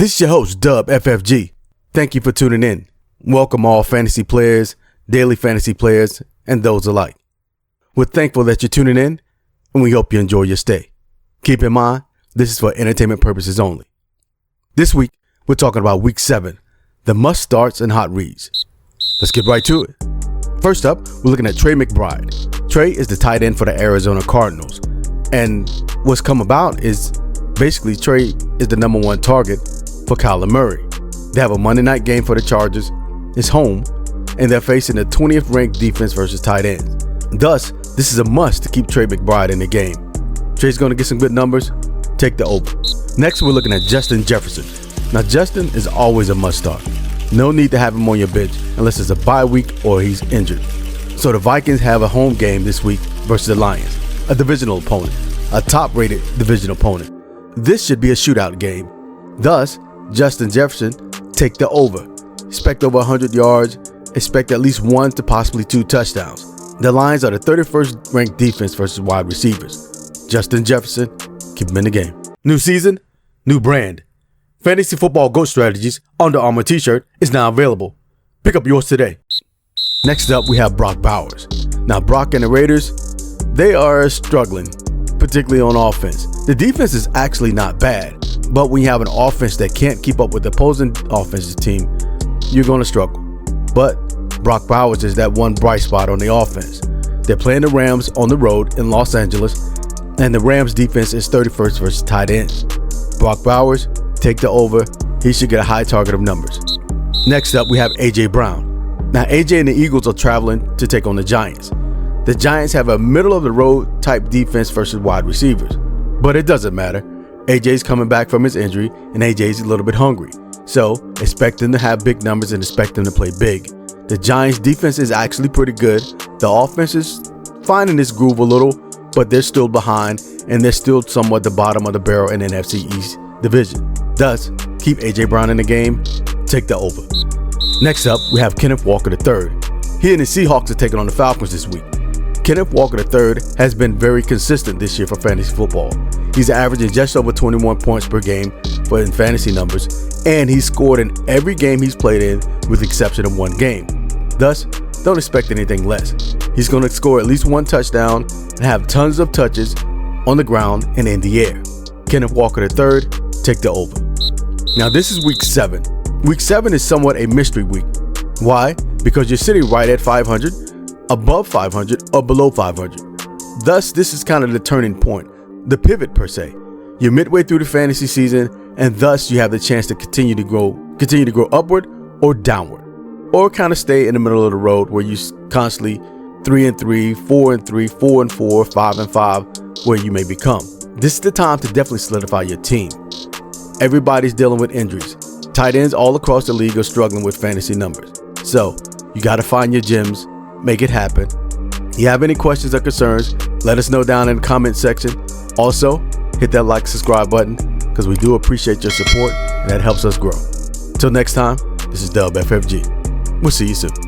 This is your host, Dub FFG. Thank you for tuning in. Welcome all fantasy players, daily fantasy players, and those alike. We're thankful that you're tuning in, and we hope you enjoy your stay. Keep in mind, this is for entertainment purposes only. This week, we're talking about Week 7, the must-starts and hot reads. Let's get right to it. First up, we're looking at Trey McBride. Trey is the tight end for the Arizona Cardinals, and what's come about is basically Trey is the number one target for Kyler Murray. They have a Monday night game for the Chargers. It's home, and they're facing the 20th ranked defense versus tight ends. Thus, this is a must to keep Trey McBride in the game. Trey's going to get some good numbers. Take the over. Next, we're looking at Justin Jefferson. Now, Justin is always a must start. No need to have him on your bench unless it's a bye week or he's injured. So the Vikings have a home game this week versus the Lions, a divisional opponent, a top-rated division opponent. This should be a shootout game. Thus, Justin Jefferson, take the over. Expect over 100 yards. Expect at least 1 to possibly 2 touchdowns. The Lions are the 31st ranked defense versus wide receivers. Justin Jefferson, keep him in the game. New season, new brand. Fantasy Football GOAT Strategies Under Armour t-shirt is now available. Pick up yours today. Next up, we have Brock Bowers. Now, Brock and the Raiders, they are struggling, particularly on offense. The defense is actually not bad, but when you have an offense that can't keep up with the opposing offensive team, you're going to struggle. But Brock Bowers is that one bright spot on the offense. They're playing the Rams on the road in Los Angeles, and the Rams defense is 31st versus tight ends. Brock Bowers, take the over. He should get a high target of numbers. Next up, we have A.J. Brown. Now, A.J. and the Eagles are traveling to take on the Giants. The Giants have a middle-of-the-road type defense versus wide receivers. But it doesn't matter. A.J.'s coming back from his injury, and A.J.'s a little bit hungry. So, expect them to have big numbers and expect them to play big. The Giants' defense is actually pretty good. The offense is finding this groove a little, but they're still behind, and they're still somewhat the bottom of the barrel in the NFC East division. Thus, keep A.J. Brown in the game. Take the over. Next up, we have Kenneth Walker III. He and the Seahawks are taking on the Falcons this week. Kenneth Walker III has been very consistent this year for fantasy football. He's averaging just over 21 points per game for in fantasy numbers, and he's scored in every game he's played in with the exception of one game. Thus, don't expect anything less. He's going to score at least 1 touchdown and have tons of touches on the ground and in the air. Kenneth Walker III, take the over. Now, this is Week 7. Week 7 is somewhat a mystery week. Why? Because you're sitting right at 500, above 500, or below 500. Thus, this is kind of the turning point, the pivot per se. You're midway through the fantasy season, and thus you have the chance to continue to grow upward or downward, or kind of stay in the middle of the road where you constantly 3-3, 4-3, 4-4, 5-5, where you may become. This is the time to definitely solidify your team. Everybody's dealing with injuries. Tight ends all across the league are struggling with fantasy numbers. So you got to find your gems, make it happen. If you have any questions or concerns, let us know down in the comment section. Also, hit that like, subscribe button because we do appreciate your support and that helps us grow. Till next time, this is Dub FFG. We'll see you soon.